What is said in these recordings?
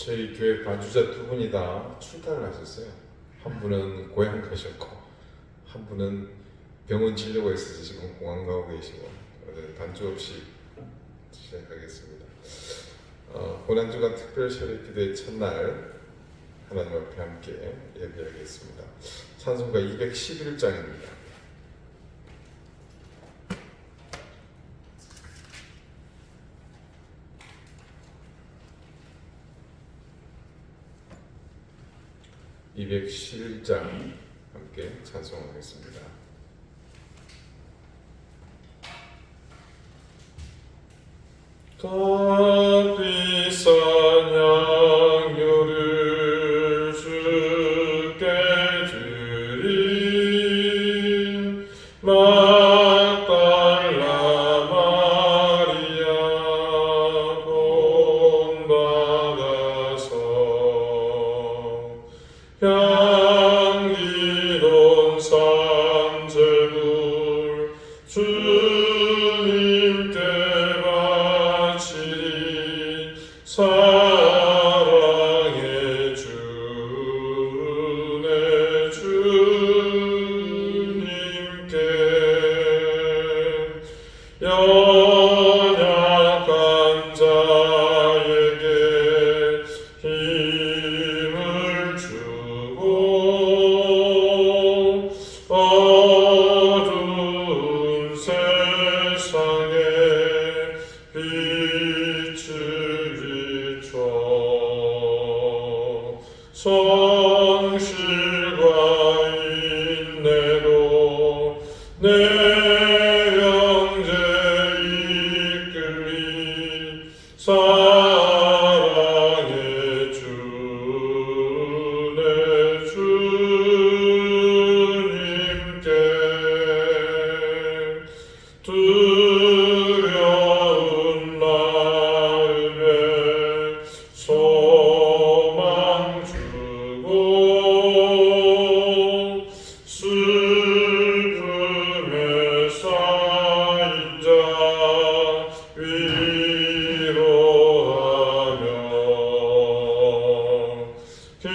저희 교회 반주자 두 분이 다 출타를 하셨어요. 한 분은 고향 가셨고 한 분은 병원 치료가 있어서 지금 공항 가고 계시고 단주 없이 시작하겠습니다. 고난주간 특별 세례 기도의 첫날 하나님 앞에 함께 예배하겠습니다. 찬송가 211장입니다. (211장) 함께 찬송하겠습니다. 값비싼 양료를 주께 드린 막달라 마리아 본받아서 향기로운 산제물 주님께 바치리 사랑의 주네 주님께 연약한 자에게 힘을 주고 어두운 세상에 빛을 비춰 성실과 인내로 내 형제 이끌리 사랑의 주네 주님께 두려운 마음에 소망 주고 슬픔에 쌓인 자 위로하며 길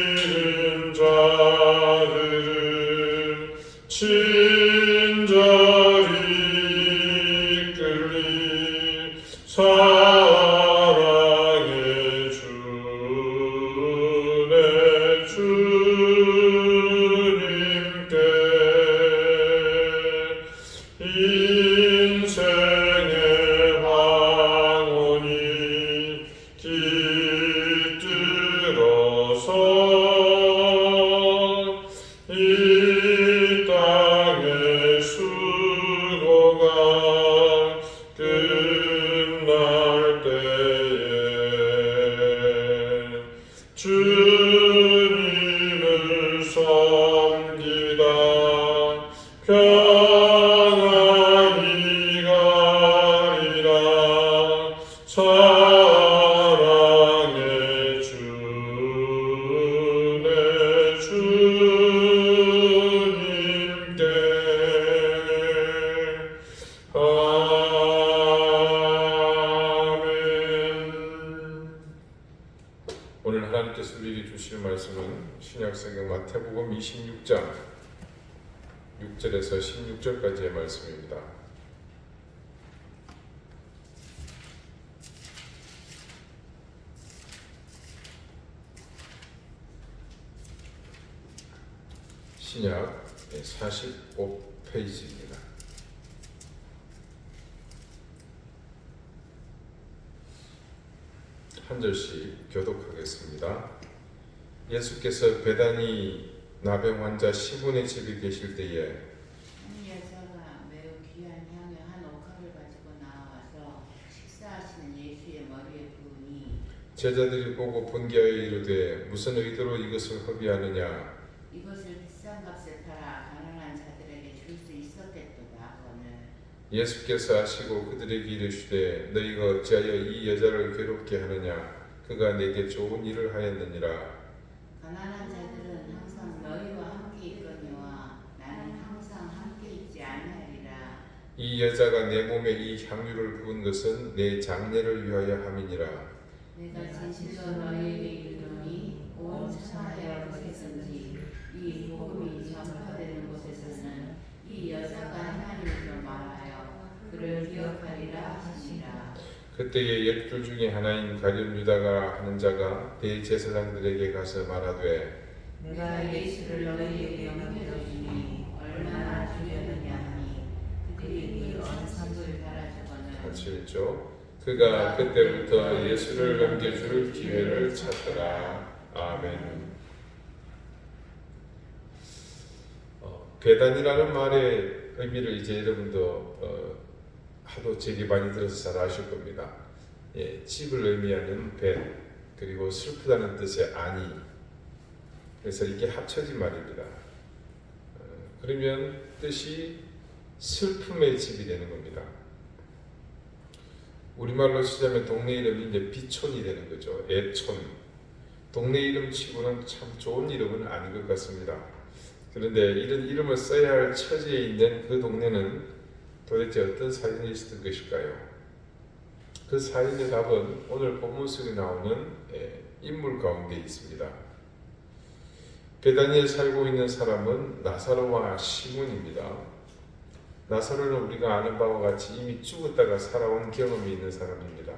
잃은 자들을 친절히 이끌리 사랑의 주네 주님께 인생의 황혼이 깃들어서 이 땅의 수고가 끝날 때에 주님을 섬기다 평안히 가리라 사랑의 주네 주님께 아멘. 오늘 하나님께서 우리에게 주실 말씀은 신약성경 마태복음 26장 6절에서 16절까지의 말씀입니다. 신약 45페이지입니다. 한 절씩 교독하겠습니다. 예수께서 베다니 나병 환자 시몬의 집에 계실 때에 한 여자가 매우 귀한 향유 한 옥합을 가지고 나와서 식사하시는 예수의 머리에 부으니 제자들이 보고 분개하여 이르되 무슨 의도로 이것을 허비하느냐 이것을 비싼 값에 팔아 가난한 자들에게 줄 수 있었겠도다 하거늘 예수께서 아시고 그들에게 이르시되 너희가 어찌하여 이 여자를 괴롭게 하느냐 그가 내게 좋은 일을 하였느니라. 가난한 자들은 항상 너희와 함께 있거니와 나는 항상 함께 있지 아니하리라. 이 여자가 내 몸에 이 향유를 부은 것은 내 장례를 위하여 함이니라. 내가 진실로 너희에게 이르노니 온 사마리아 곳에서든지 이 복음이 전파되는 곳에서는 이 여자가 하나님으로 말하여 그를 기억하리라 하시니라. 그때에 옛들 중에 하나인 가룟 유다가 하는 자가 대제사장들에게 가서 말하되 내가 예수를 너희에게 영접해 주니 얼마나 주려느냐 하니 그들이 그 언상을 달아주거늘 같이 읽죠. 그가 그때부터 예수를 넘겨줄 기회를 찾더라. 아멘. 배단이라는 말의 의미를 이제 여러분도 하도 제게 많이 들어서 잘 아실 겁니다. 예, 집을 의미하는 배, 그리고 슬프다는 뜻의 아니. 그래서 이게 합쳐진 말입니다. 그러면 뜻이 슬픔의 집이 되는 겁니다. 우리말로 치자면 동네 이름이 이제 비촌이 되는 거죠. 애촌. 동네 이름 치고는 참 좋은 이름은 아닌 것 같습니다. 그런데 이런 이름을 써야 할 처지에 있는 그 동네는 도대체 어떤 사연이 있었던 것일까요? 그 사연의 답은 오늘 본문 속에 나오는 인물 가운데 있습니다. 베다니에 살고 있는 사람은 나사로와 시몬입니다. 나사로는 우리가 아는 바와 같이 이미 죽었다가 살아온 경험이 있는 사람입니다.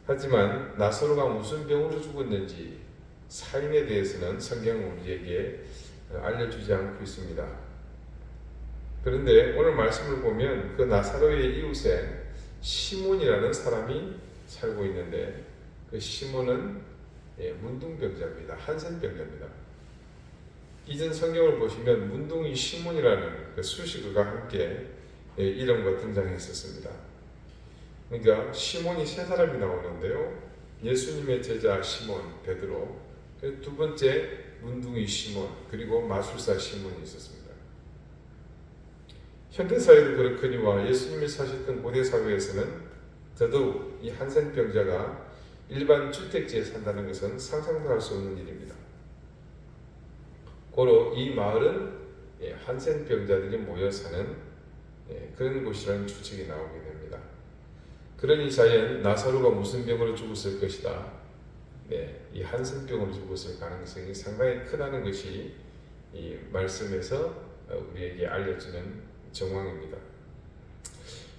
하지만 나사로가 무슨 병으로 죽었는지 사인에 대해서는 성경은 우리에게 알려주지 않고 있습니다. 그런데 오늘 말씀을 보면 그 나사로의 이웃에 시몬이라는 사람이 살고 있는데 그 시몬은 문둥병자입니다. 한센병자입니다. 이전 성경을 보시면 문둥이 시몬이라는 그 수식어가 함께 이름과 등장했었습니다. 그러니까 시몬이 세 사람이 나오는데요. 예수님의 제자 시몬, 베드로, 두 번째 문둥이 시몬, 그리고 마술사 시몬이 있었습니다. 현대사회도 그렇거니와 예수님이 사셨던 고대사회에서는 더더욱 이 한센병자가 일반 주택지에 산다는 것은 상상도 할 수 없는 일입니다. 고로 이 마을은 한센병자들이 모여 사는 그런 곳이라는 추측이 나오게 됩니다. 그러니 자연 나사로가 무슨 병으로 죽었을 것이다. 이 한센병으로 죽었을 가능성이 상당히 크다는 것이 이 말씀에서 우리에게 알려주는 정황입니다.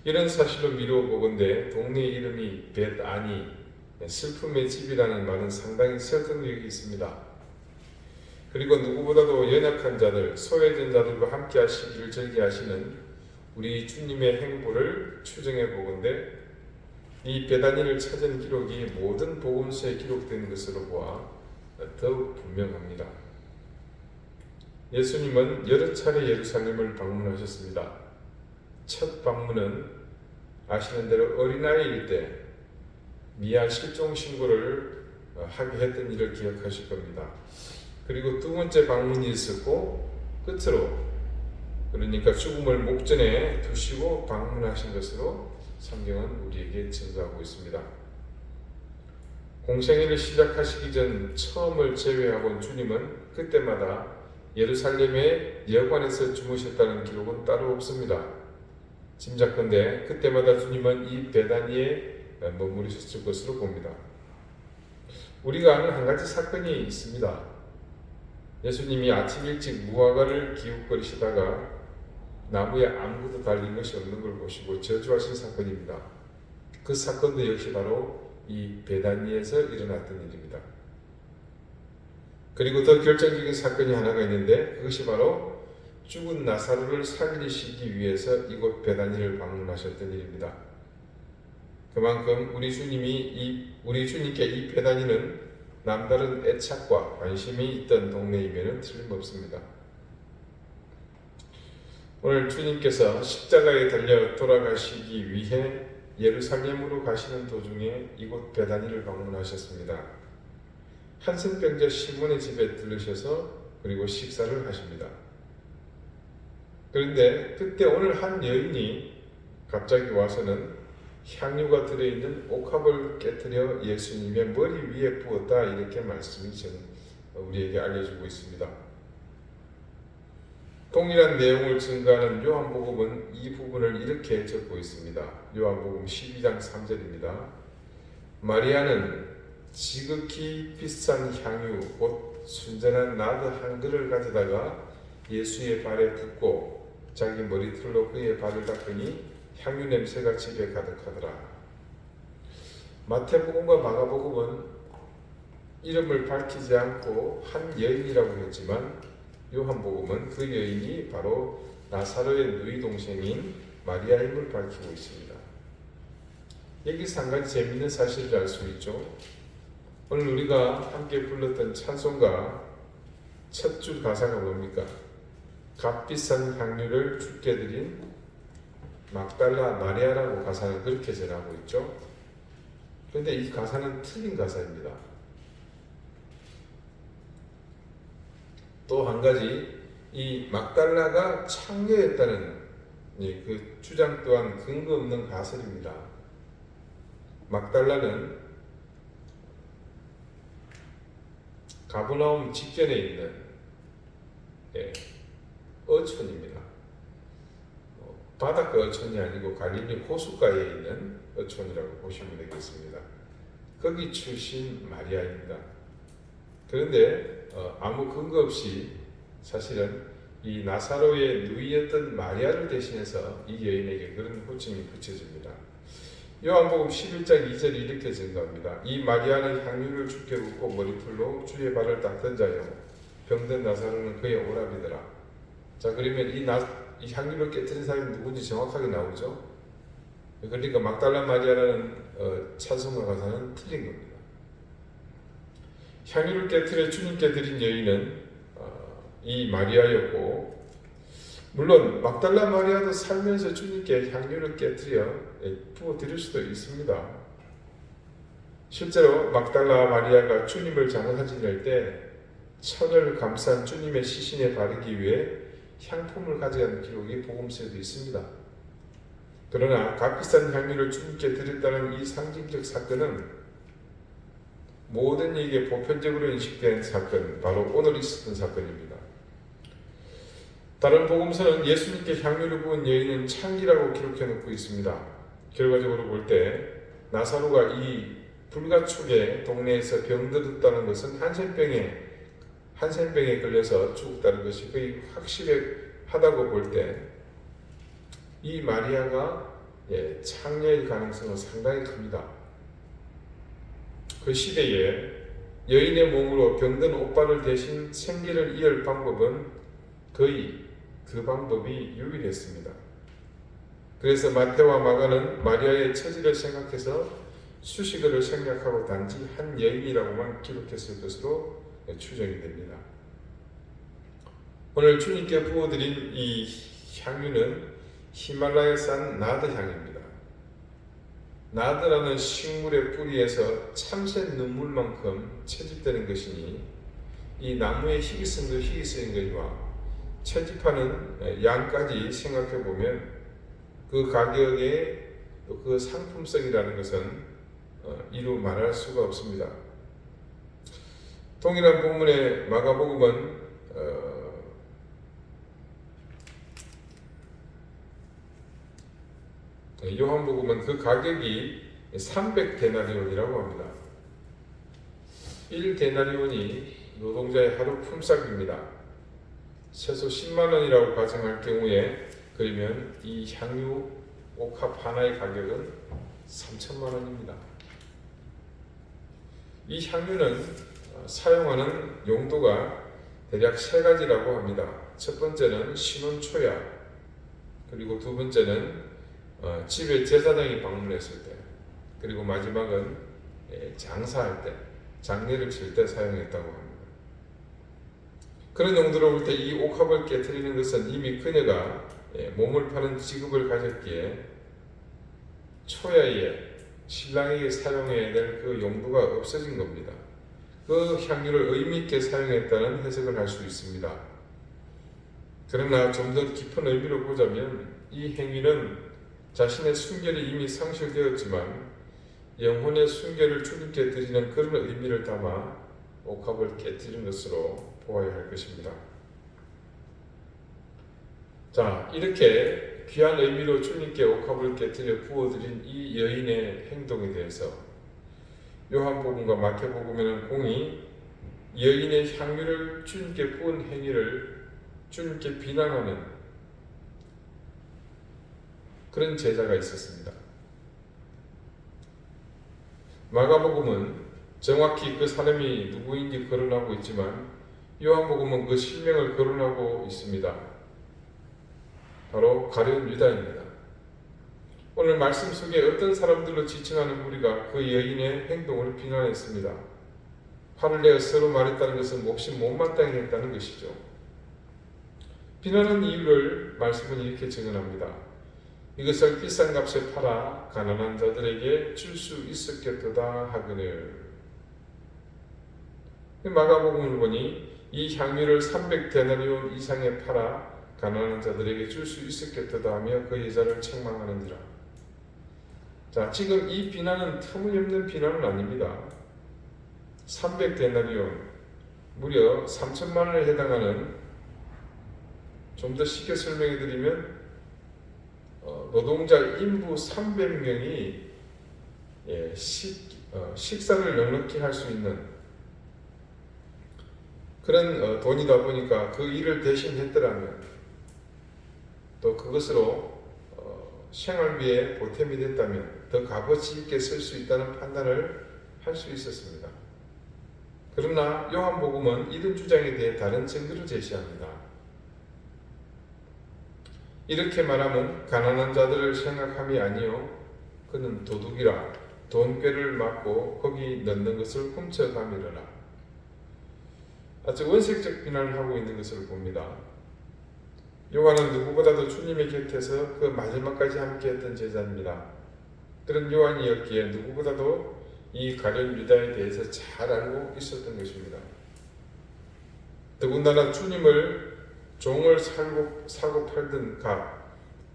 이런 사실로 미루어 보건대 동네 이름이 벳아니, 슬픔의 집이라는 말은 상당히 설득력이 있습니다. 그리고 누구보다도 연약한 자들, 소외된 자들과 함께 하시기를 즐겨하시는 우리 주님의 행보를 추정해 보건대 이 베다니를 찾은 기록이 모든 복음서에 기록된 것으로 보아 더욱 분명합니다. 예수님은 여러 차례 예루살렘을 방문하셨습니다. 첫 방문은 아시는 대로 어린아이일 때 미아 실종 신고를 하게 했던 일을 기억하실 겁니다. 그리고 두 번째 방문이 있었고 끝으로 그러니까 죽음을 목전에 두시고 방문하신 것으로 성경은 우리에게 증거하고 있습니다. 공생애를 시작하시기 전 처음을 제외하고 주님은 그때마다 예루살렘의 여관에서 주무셨다는 기록은 따로 없습니다. 짐작컨대 그때마다 주님은 이 베다니에 머무르셨을 것으로 봅니다. 우리가 아는 한 가지 사건이 있습니다. 예수님이 아침 일찍 무화과를 기웃거리시다가 나무에 아무것도 달린 것이 없는 걸 보시고 저주하신 사건입니다. 그 사건도 역시 바로 이 베다니에서 일어났던 일입니다. 그리고 더 결정적인 사건이 하나가 있는데 그것이 바로 죽은 나사로를 살리시기 위해서 이곳 베다니를 방문하셨던 일입니다. 그만큼 우리 주님께 이 베다니는 남다른 애착과 관심이 있던 동네임에는 틀림없습니다. 오늘 주님께서 십자가에 달려 돌아가시기 위해 예루살렘으로 가시는 도중에 이곳 베다니를 방문하셨습니다. 한센병자 시몬의 집에 들르셔서 그리고 식사를 하십니다. 그런데 그때 오늘 한 여인이 갑자기 와서는 향유가 들어있는 옥합을 깨뜨려 예수님의 머리 위에 부었다, 이렇게 말씀이 우리에게 알려주고 있습니다. 동일한 내용을 증거하는 요한복음은 이 부분을 이렇게 적고 있습니다. 요한복음 12장 3절입니다. 마리아는 지극히 비싼 향유 곧 순전한 나드 한 그릇을 가져다가 예수의 발에 붓고 자기 머리털로 그의 발을 닦으니 향유 냄새가 집에 가득하더라. 마태복음과 마가복음은 이름을 밝히지 않고 한 여인이라고 했지만 요한복음은 그 여인이 바로 나사로의 누이 동생인 마리아임을 밝히고 있습니다. 여기서 한 가지 재미있는 사실을 알 수 있죠. 오늘 우리가 함께 불렀던 찬송가 첫 줄 가사가 뭡니까? 값비싼 향유를 주께 드린 막달라 마리아라고 가사는 그렇게 전하고 있죠. 그런데 이 가사는 틀린 가사입니다. 또 한 가지, 이 막달라가 창녀였다는 그 주장 또한 근거 없는 가설입니다. 막달라는 가버나움 직전에 있는 어촌입니다. 바닷가 어촌이 아니고 갈릴리 호숫가에 있는 어촌이라고 보시면 되겠습니다. 거기 출신 마리아입니다. 그런데 아무 근거 없이 사실은 이 나사로의 누이였던 마리아를 대신해서 이 여인에게 그런 호칭이 붙여집니다. 요한복음 11장 2절이 이렇게 증가합니다. 이 마리아는 향유를 주께 붓고 머리털로 주의 발을 닦던 자요 병든 나사로는 그의 오랍이더라. 자, 그러면 이 향유를 깨뜨린 사람이 누군지 정확하게 나오죠. 그러니까 막달라 마리아라는 찬송가 가사는 틀린 겁니다. 향유를 깨뜨려 주님께 드린 여인은 이 마리아였고, 물론 막달라 마리아도 살면서 주님께 향유를 깨뜨려 부어드릴 수도 있습니다. 실제로 막달라 마리아가 주님을 장사지 낼 때 천을 감싼 주님의 시신에 바르기 위해 향품을 가져간 기록이 복음서에도 있습니다. 그러나 값비싼 향유를 주님께 드렸다는 이 상징적 사건은 모든 이에게 보편적으로 인식된 사건, 바로 오늘 있었던 사건입니다. 다른 복음서는 예수님께 향유를 부은 여인은 창기라고 기록해 놓고 있습니다. 결과적으로 볼 때 나사로가 이 불가축의 동네에서 병들었다는 것은 한센병에 걸려서 죽었다는 것이 거의 확실하다고 볼 때 이 마리아가 창녀일 가능성은 상당히 큽니다. 그 시대에 여인의 몸으로 병든 오빠를 대신 생계를 이을 방법은 거의 그 방법이 유일했습니다. 그래서 마태와 마가는 마리아의 처지를 생각해서 수식어를 생략하고 단지 한 여인이라고만 기록했을 것으로 추정이 됩니다. 오늘 주님께 부어드린 이 향유는 히말라야산 나드향입니다. 나드라는 식물의 뿌리에서 참새 눈물만큼 채집되는 것이니 이 나무의 희귀성도 희귀성인 거지만 채집하는 양까지 생각해보면 그 가격의 그 상품성이라는 것은 이루 말할 수가 없습니다. 동일한 본문의 마가복음은 요한복음은 그 가격이 300데나리온이라고 합니다. 1데나리온이 노동자의 하루 품삯입니다. 최소 10만 원이라고 가정할 경우에 그러면 이 향유 옥합 하나의 가격은 3천만 원입니다. 이 향유는 사용하는 용도가 대략 세 가지라고 합니다. 첫 번째는 신혼초야, 그리고 두 번째는 집에 제사장이 방문했을 때, 그리고 마지막은 장사할 때, 장례를 칠 때 사용했다고 합니다. 그런 용도로 볼 때 이 옥합을 깨트리는 것은 이미 그녀가 몸을 파는 직업을 가졌기에 초야에 신랑에게 사용해야 될 그 용도가 없어진 겁니다. 그 향유를 의미있게 사용했다는 해석을 할 수 있습니다. 그러나 좀 더 깊은 의미로 보자면 이 행위는 자신의 순결이 이미 상실되었지만 영혼의 순결을 주님께 드리는 그런 의미를 담아 옥합을 깨뜨린 것으로 보아야 할 것입니다. 자, 이렇게 귀한 의미로 주님께 옥합을 깨뜨려 부어드린 이 여인의 행동에 대해서 요한복음과 마태복음에는 공이 여인의 향유를 주님께 부은 행위를 주님께 비난하는 그런 제자가 있었습니다. 마가복음은 정확히 그 사람이 누구인지 거론하고 있지만 요한복음은 그 실명을 거론하고 있습니다. 바로 가룟 유다입니다. 오늘 말씀 속에 어떤 사람들로 지칭하는 무리가 그 여인의 행동을 비난했습니다. 화를 내어 서로 말했다는 것은 몹시 못마땅히 했다는 것이죠. 비난한 이유를 말씀은 이렇게 증언합니다. 이것을 비싼 값에 팔아 가난한 자들에게 줄 수 있었겠도다 하거늘. 마가복음을 보니 이 향유를 300데나리온 이상에 팔아 가난한 자들에게 줄 수 있었겠도다 하며 그 여자를 책망하는지라. 자, 지금 이 비난은 터무니없는 비난은 아닙니다. 300데나리온, 무려 3천만 원에 해당하는, 좀 더 쉽게 설명해 드리면 노동자 인부 300명이 식사를 넉넉히 할 수 있는 그런 돈이다 보니까 그 일을 대신 했더라면 또 그것으로 생활비에 보탬이 됐다면 더 값어치 있게 쓸 수 있다는 판단을 할 수 있었습니다. 그러나 요한복음은 이런 주장에 대해 다른 증거를 제시합니다. 이렇게 말하면 가난한 자들을 생각함이 아니요 그는 도둑이라 돈꾀를 맞고 거기 넣는 것을 훔쳐가미르라. 아주 원색적 비난을 하고 있는 것을 봅니다. 요한은 누구보다도 주님의 곁에서 그 마지막까지 함께했던 제자입니다. 그런 요한이었기에 누구보다도 이 가룟 유다에 대해서 잘 알고 있었던 것입니다. 더군다나 주님을 종을 사고 팔던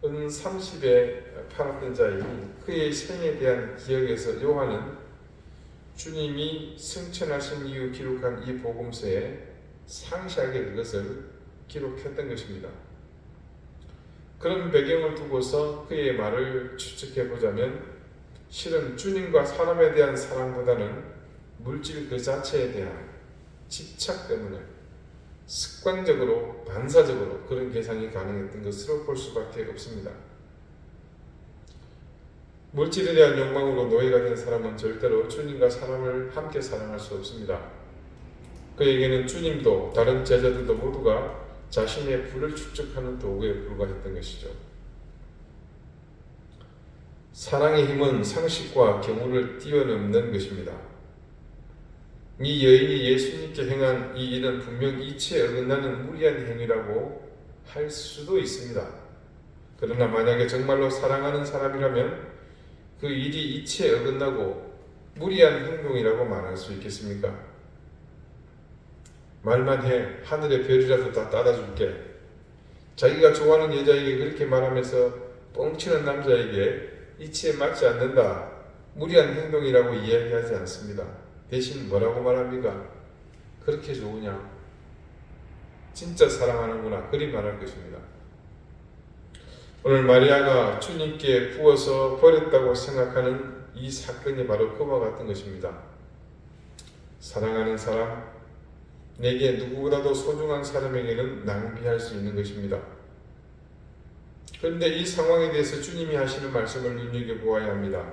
은 30에 팔았던 자이니 그의 생에 대한 기억에서 요한은 주님이 승천하신 이후 기록한 이 복음서에 상세하게 그것을 기록했던 것입니다. 그런 배경을 두고서 그의 말을 추측해 보자면 실은 주님과 사람에 대한 사랑보다는 물질 그 자체에 대한 집착 때문에 습관적으로 반사적으로 그런 계산이 가능했던 것으로 볼 수밖에 없습니다. 물질에 대한 욕망으로 노예가 된 사람은 절대로 주님과 사람을 함께 사랑할 수 없습니다. 그에게는 주님도 다른 제자들도 모두가 자신의 부를 축적하는 도구에 불과했던 것이죠. 사랑의 힘은 상식과 경우를 뛰어넘는 것입니다. 이 여인이 예수님께 행한 이 일은 분명 이치에 어긋나는 무리한 행위라고 할 수도 있습니다. 그러나 만약에 정말로 사랑하는 사람이라면 그 일이 이치에 어긋나고 무리한 행동이라고 말할 수 있겠습니까? 말만 해, 하늘의 별이라도 다 따다 줄게. 자기가 좋아하는 여자에게 그렇게 말하면서 뻥치는 남자에게 이치에 맞지 않는다, 무리한 행동이라고 이야기하지 않습니다. 대신 뭐라고 말합니까? 그렇게 좋으냐? 진짜 사랑하는구나. 그리 말할 것입니다. 오늘 마리아가 주님께 부어서 버렸다고 생각하는 이 사건이 바로 그와 같은 것입니다. 사랑하는 사람, 내게 누구보다도 소중한 사람에게는 낭비할 수 있는 것입니다. 그런데 이 상황에 대해서 주님이 하시는 말씀을 눈여겨보아야 합니다.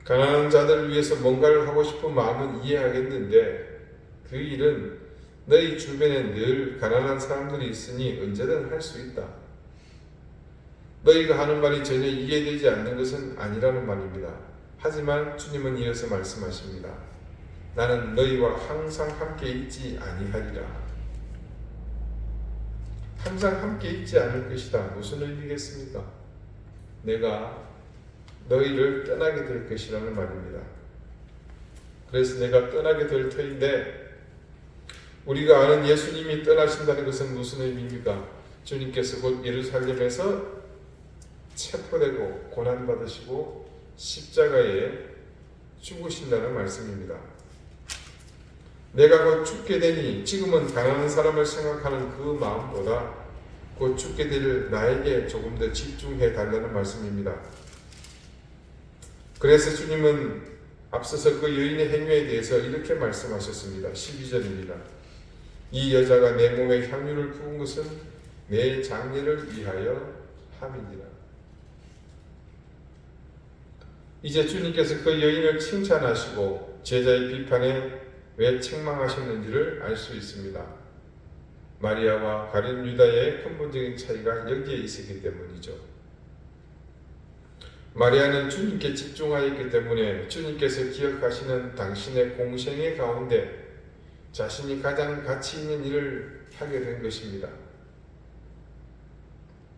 가난한 자들을 위해서 뭔가를 하고 싶은 마음은 이해하겠는데 그 일은 너희 주변에 늘 가난한 사람들이 있으니 언제든 할 수 있다. 너희가 하는 말이 전혀 이해되지 않는 것은 아니라는 말입니다. 하지만 주님은 이어서 말씀하십니다. 나는 너희와 항상 함께 있지 아니하리라. 항상 함께 있지 않을 것이다. 무슨 의미겠습니까? 내가 너희를 떠나게 될 것이라는 말입니다. 그래서 내가 떠나게 될 터인데 우리가 아는 예수님이 떠나신다는 것은 무슨 의미입니까? 주님께서 곧 예루살렘에서 체포되고 고난받으시고 십자가에 죽으신다는 말씀입니다. 내가 곧 죽게 되니 지금은 가난한 사람을 생각하는 그 마음보다 곧 죽게 될 나에게 조금 더 집중해 달라는 말씀입니다. 그래서 주님은 앞서서 그 여인의 행위에 대해서 이렇게 말씀하셨습니다. 12절입니다. 이 여자가 내 몸에 향유를 부은 것은 내 장례를 위하여 함이니라. 이제 주님께서 그 여인을 칭찬하시고 제자의 비판에 왜 책망하셨는지를 알 수 있습니다. 마리아와 가룟 유다의 근본적인 차이가 여기에 있었기 때문이죠. 마리아는 주님께 집중하였기 때문에 주님께서 기억하시는 당신의 공생의 가운데 자신이 가장 가치 있는 일을 하게 된 것입니다.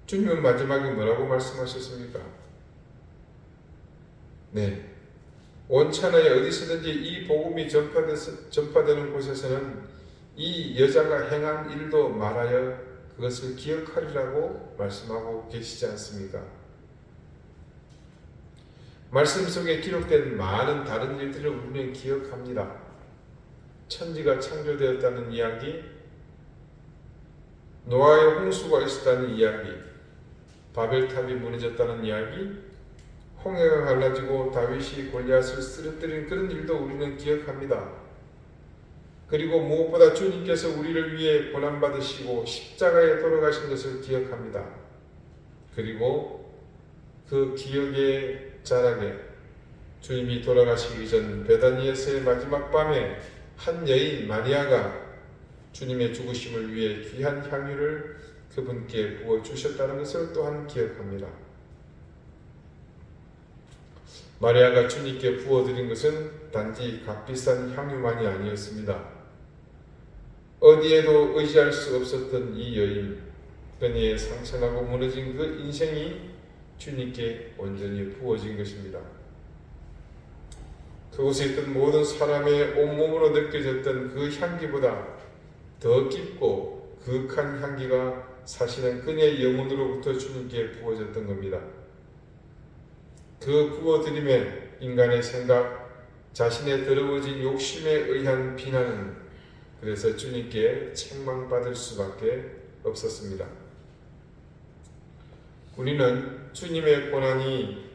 주님은 마지막에 뭐라고 말씀하셨습니까? 네, 원천하에 어디서든지 이 복음이 전파되는 곳에서는 이 여자가 행한 일도 말하여 그것을 기억하리라고 말씀하고 계시지 않습니까? 말씀 속에 기록된 많은 다른 일들을 우리는 기억합니다. 천지가 창조되었다는 이야기, 노아의 홍수가 있었다는 이야기, 바벨탑이 무너졌다는 이야기, 홍해가 갈라지고 다윗이 골리앗을 쓰러뜨린 그런 일도 우리는 기억합니다. 그리고 무엇보다 주님께서 우리를 위해 고난받으시고 십자가에 돌아가신 것을 기억합니다. 그리고 그 기억의 자락에 주님이 돌아가시기 전 베다니에서의 마지막 밤에 한 여인 마리아가 주님의 죽으심을 위해 귀한 향유를 그분께 부어주셨다는 것을 또한 기억합니다. 마리아가 주님께 부어드린 것은 단지 값비싼 향유만이 아니었습니다. 어디에도 의지할 수 없었던 이 여인, 그녀의 상처나고 무너진 그 인생이 주님께 온전히 부어진 것입니다. 그곳에 있던 모든 사람의 온몸으로 느껴졌던 그 향기보다 더 깊고 그윽한 향기가 사실은 그녀의 영혼으로부터 주님께 부어졌던 겁니다. 그 부어드림에 인간의 생각, 자신의 더러워진 욕심에 의한 비난은 그래서 주님께 책망받을 수밖에 없었습니다. 우리는 주님의 고난이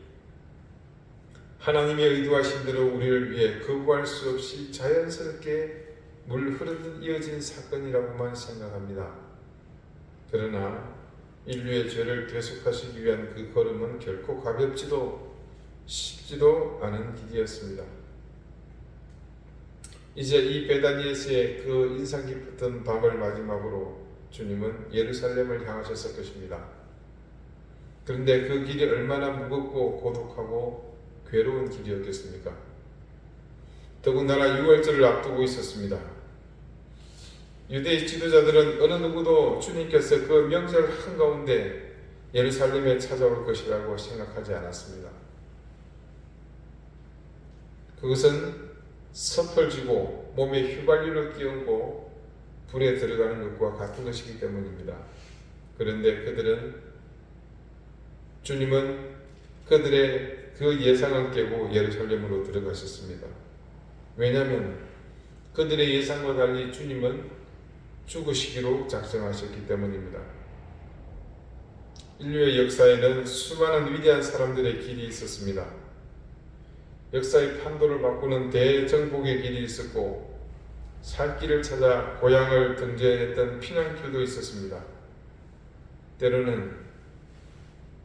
하나님의 의도하신 대로 우리를 위해 거부할 수 없이 자연스럽게 물 흐르듯 이어진 사건이라고만 생각합니다. 그러나 인류의 죄를 대속하시기 위한 그 걸음은 결코 가볍지도 쉽지도 않은 길이었습니다. 이제 이 베다니에서의 그 인상 깊었던 밤을 마지막으로 주님은 예루살렘을 향하셨을 것입니다. 그런데 그 길이 얼마나 무겁고 고독하고 괴로운 길이었겠습니까? 더군다나 유월절을 앞두고 있었습니다. 유대 지도자들은 어느 누구도 주님께서 그 명절 한가운데 예루살렘에 찾아올 것이라고 생각하지 않았습니다. 그것은 섣불지고 몸에 휘발유를 끼얹고 불에 들어가는 것과 같은 것이기 때문입니다. 그런데 주님은 그들의 그 예상을 깨고 예루살렘으로 들어가셨습니다. 왜냐하면 그들의 예상과 달리 주님은 죽으시기로 작정하셨기 때문입니다. 인류의 역사에는 수많은 위대한 사람들의 길이 있었습니다. 역사의 판도를 바꾸는 대정복의 길이 있었고 살 길을 찾아 고향을 등재했던 피난길도 있었습니다. 때로는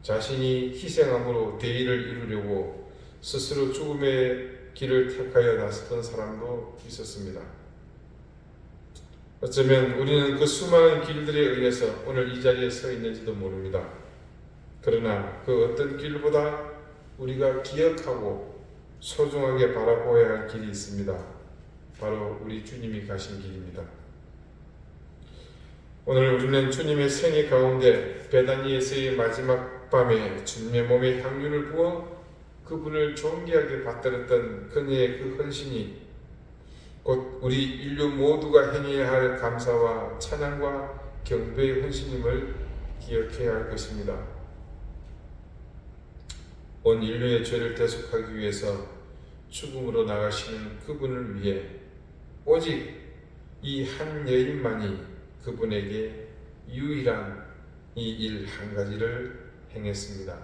자신이 희생함으로 대의를 이루려고 스스로 죽음의 길을 택하여 나섰던 사람도 있었습니다. 어쩌면 우리는 그 수많은 길들에 의해서 오늘 이 자리에 서 있는지도 모릅니다. 그러나 그 어떤 길보다 우리가 기억하고 소중하게 바라보아야 할 길이 있습니다. 바로 우리 주님이 가신 길입니다. 오늘 우리는 주님의 생애 가운데 베다니에서의 마지막 밤에 주님의 몸에 향유를 부어 그분을 존귀하게 받들었던 그녀의 그 헌신이 곧 우리 인류 모두가 행해야 할 감사와 찬양과 경배의 헌신임을 기억해야 할 것입니다. 온 인류의 죄를 대속하기 위해서 죽음으로 나가시는 그분을 위해 오직 이 한 여인만이 그분에게 유일한 이 일 한 가지를 행했습니다.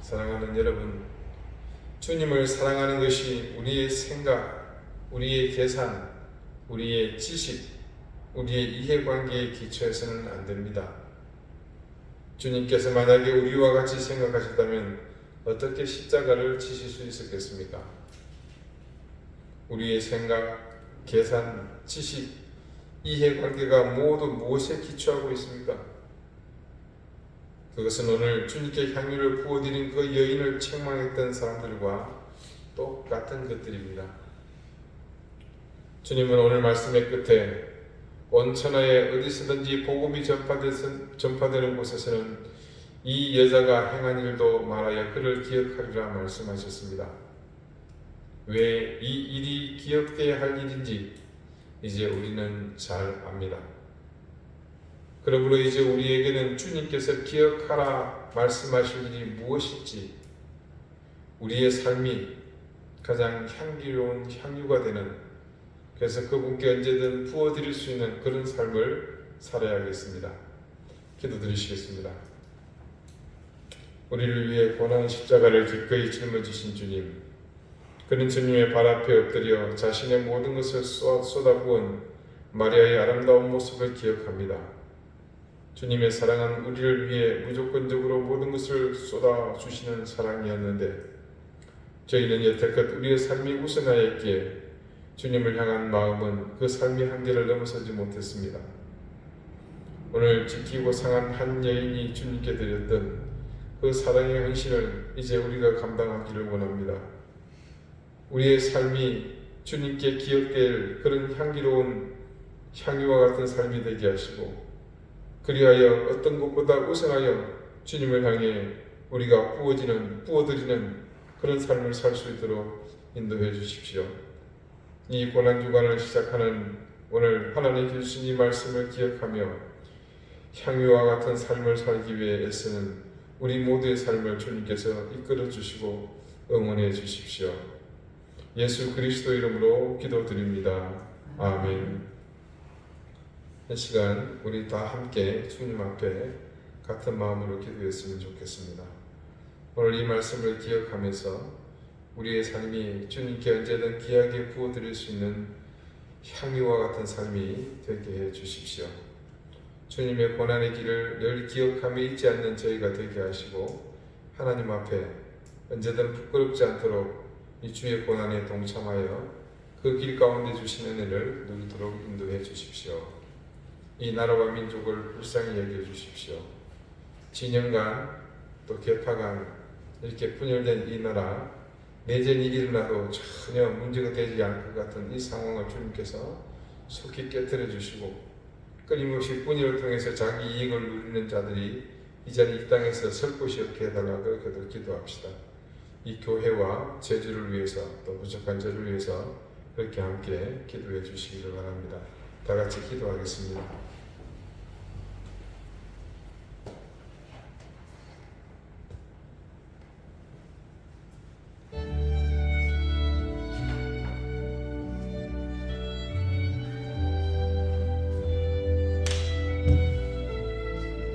사랑하는 여러분, 주님을 사랑하는 것이 우리의 생각, 우리의 계산, 우리의 지식, 우리의 이해관계의 기초에서는 안 됩니다. 주님께서 만약에 우리와 같이 생각하셨다면 어떻게 십자가를 지실 수 있었겠습니까? 우리의 생각, 계산, 지식, 이해관계가 모두 무엇에 기초하고 있습니까? 그것은 오늘 주님께 향유를 부어드린 그 여인을 책망했던 사람들과 똑같은 것들입니다. 주님은 오늘 말씀의 끝에 온 천하에 어디서든지 복음이 전파되는 곳에서는 이 여자가 행한 일도 말하여 그를 기억하리라 말씀하셨습니다. 왜 이 일이 기억되어야 할 일인지 이제 우리는 잘 압니다. 그러므로 이제 우리에게는 주님께서 기억하라 말씀하실 일이 무엇일지, 우리의 삶이 가장 향기로운 향유가 되는, 그래서 그분께 언제든 부어드릴 수 있는 그런 삶을 살아야겠습니다. 기도드리시겠습니다. 우리를 위해 고난 십자가를 기꺼이 짊어지신 주님, 그는 주님의 발 앞에 엎드려 자신의 모든 것을 쏟아부은 마리아의 아름다운 모습을 기억합니다. 주님의 사랑은 우리를 위해 무조건적으로 모든 것을 쏟아주시는 사랑이었는데 저희는 여태껏 우리의 삶이 우선하였기에 주님을 향한 마음은 그 삶의 한계를 넘어서지 못했습니다. 오늘 지키고 상한 한 여인이 주님께 드렸던 그 사랑의 헌신을 이제 우리가 감당하기를 원합니다. 우리의 삶이 주님께 기억될 그런 향기로운 향유와 같은 삶이 되게 하시고, 그리하여 어떤 것보다 우선하여 주님을 향해 우리가 부어드리는 그런 삶을 살 수 있도록 인도해 주십시오. 이 고난주간을 시작하는 오늘 하나님 주신 이 말씀을 기억하며 향유와 같은 삶을 살기 위해 애쓰는 우리 모두의 삶을 주님께서 이끌어 주시고 응원해 주십시오. 예수 그리스도 이름으로 기도드립니다. 아멘. 이 시간 우리 다 함께 주님 앞에 같은 마음으로 기도했으면 좋겠습니다. 오늘 이 말씀을 기억하면서 우리의 삶이 주님께 언제든 귀하게 부어드릴 수 있는 향유와 같은 삶이 되게 해 주십시오. 주님의 고난의 길을 늘 기억하며 잊지 않는 저희가 되게 하시고, 하나님 앞에 언제든 부끄럽지 않도록 이 주의 고난에 동참하여 그 길 가운데 주신 은혜를 누리도록 인도해 주십시오. 이 나라와 민족을 불쌍히 여겨 주십시오. 진영간 또 개파간 이렇게 분열된 이 나라, 내전이 일어나도 전혀 문제가 되지 않을 것 같은 이 상황을 주님께서 속히 깨뜨려 주시고, 끊임없이 분열을 통해서 자기 이익을 누리는 자들이 이제는 이 땅에서 설 곳이 없게 해달라고 기도합시다. 이 교회와 제주를 위해서, 또 부족한 저를 위해서 그렇게 함께 기도해 주시기를 바랍니다. 다 같이 기도하겠습니다.